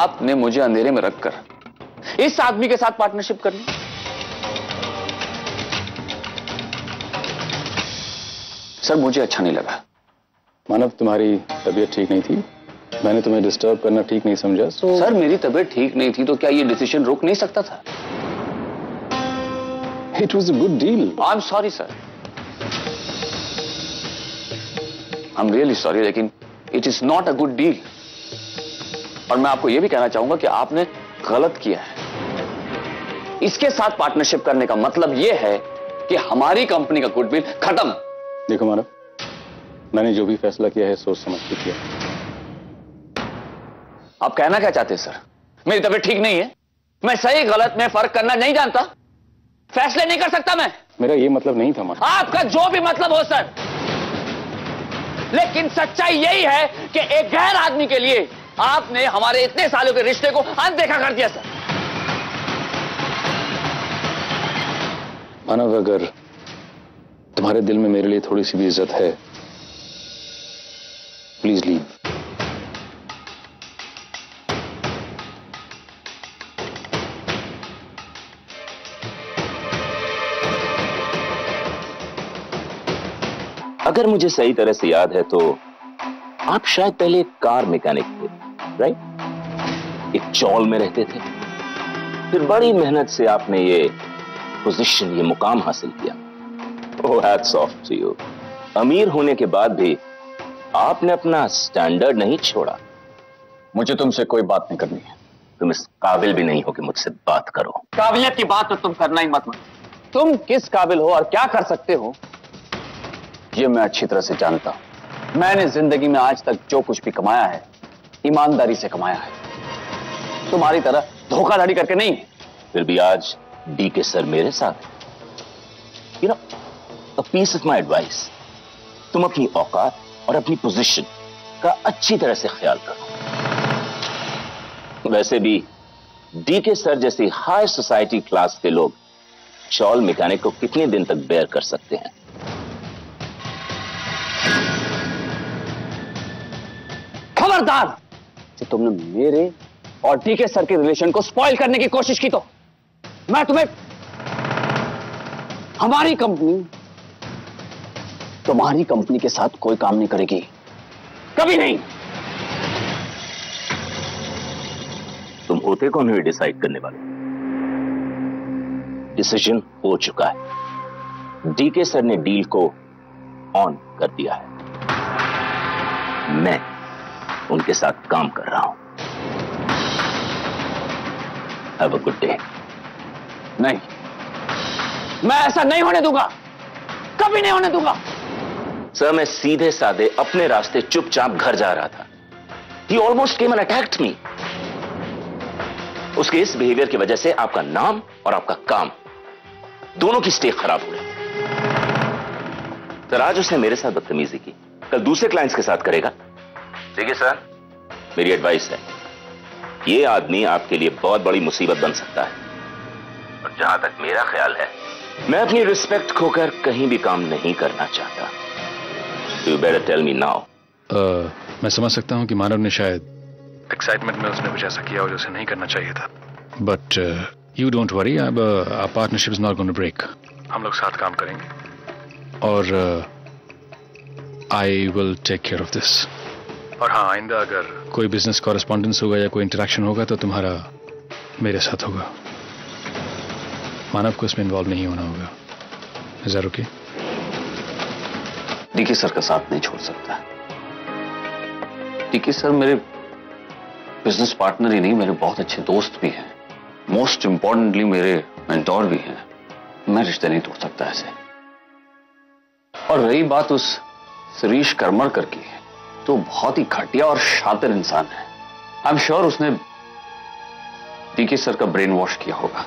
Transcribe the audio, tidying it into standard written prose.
आपने मुझे अंधेरे में रखकर इस आदमी के साथ पार्टनरशिप करनी? सर मुझे अच्छा नहीं लगा। मानव, तुम्हारी तबीयत ठीक नहीं थी, मैंने तुम्हें डिस्टर्ब करना ठीक नहीं समझा। सर मेरी तबीयत ठीक नहीं थी तो क्या ये डिसीजन रोक नहीं सकता था? It was a good deal. I am sorry sir, I am really sorry, लेकिन it is not a good deal. और मैं आपको यह भी कहना चाहूंगा कि आपने गलत किया है। इसके साथ पार्टनरशिप करने का मतलब यह है कि हमारी कंपनी का गुडविल खत्म। देखो मानव, मैंने जो भी फैसला किया है सोच समझ के किया। आप कहना क्या चाहते हैं सर? मेरी तबीयत ठीक नहीं है, मैं सही गलत में फर्क करना नहीं जानता, फैसले नहीं कर सकता मैं? मेरा ये मतलब नहीं था मानव। आपका जो भी मतलब हो सर, लेकिन सच्चाई यही है कि एक गैर आदमी के लिए आपने हमारे इतने सालों के रिश्ते को अनदेखा कर दिया सर। मानव, अगर तुम्हारे दिल में मेरे लिए थोड़ी सी भी इज्जत है, प्लीज लीव। अगर मुझे सही तरह से याद है तो आप शायद पहले एक कार मैकेनिक थे, राइट? एक चौल में रहते थे, फिर बड़ी मेहनत से आपने ये पोजीशन, ये मुकाम हासिल किया। ओह, हैट्स ऑफ टू यू। अमीर होने के बाद भी आपने अपना स्टैंडर्ड नहीं छोड़ा। मुझे तुमसे कोई बात नहीं करनी है। तुम इस काबिल भी नहीं हो कि मुझसे बात करो। काबिलियत की बात तो तुम करना ही मत। तुम किस काबिल हो और क्या कर सकते हो ये मैं अच्छी तरह से जानता हूं। मैंने जिंदगी में आज तक जो कुछ भी कमाया है ईमानदारी से कमाया है, तुम्हारी तरह धोखाधड़ी करके नहीं। फिर भी आज डीके सर मेरे साथ, you know, a piece of my advice, तुम अपनी औकात और अपनी पोजीशन का अच्छी तरह से ख्याल करो। वैसे भी डीके सर जैसी हाई सोसाइटी क्लास के लोग चौल मैकेनिक को कितने दिन तक बेयर कर सकते हैं? खबरदार, कि तुमने मेरे और डीके सर के रिलेशन को स्पॉइल करने की कोशिश की तो मैं तुम्हें, हमारी कंपनी तुम्हारी कंपनी के साथ कोई काम नहीं करेगी, कभी नहीं। तुम होते कौन हो डिसाइड करने वाले? डिसीजन हो चुका है। डीके सर ने डील को ऑन कर दिया है, मैं उनके साथ काम कर रहा हूं। Have a good day. नहीं, मैं ऐसा नहीं होने दूंगा, कभी नहीं होने दूंगा। सर, मैं सीधे साधे अपने रास्ते चुपचाप घर जा रहा था। He almost came and attacked me. उसके इस बिहेवियर की वजह से आपका नाम और आपका काम दोनों की स्टेक खराब हो गई। सर, आज उसने मेरे साथ बदतमीजी की, कल दूसरे क्लाइंट्स के साथ करेगा। देखिए सर, मेरी एडवाइस है, ये आदमी आपके लिए बहुत बड़ी मुसीबत बन सकता है। और जहां तक मेरा ख्याल है, मैं अपनी रिस्पेक्ट खोकर कहीं भी काम नहीं करना चाहता। You better tell me now. मैं समझ सकता हूं कि मानव ने शायद एक्साइटमेंट में उसने कुछ ऐसा किया हो जो उसे नहीं करना चाहिए था, but you don't worry, our partnership is not going to break. हम लोग साथ काम करेंगे और I will take care of this. और हाँ, आइंदा अगर कोई बिजनेस कॉरेस्पॉन्डेंस होगा या कोई इंटरेक्शन होगा तो तुम्हारा मेरे साथ होगा, मानव को इसमें इन्वॉल्व नहीं होना होगा। Is that okay? DK sir का साथ नहीं छोड़ सकता। डीके सर मेरे बिजनेस पार्टनर ही नहीं, मेरे बहुत अच्छे दोस्त भी हैं, मोस्ट इंपॉर्टेंटली मेरे मेंटोर भी हैं। मैं रिश्ते नहीं तोड़ सकता ऐसे। और रही बात उस शिरीष करमरकर की, तो बहुत ही घटिया और शातिर इंसान है। आई एम श्योर उसने डीके सर का ब्रेन वॉश किया होगा।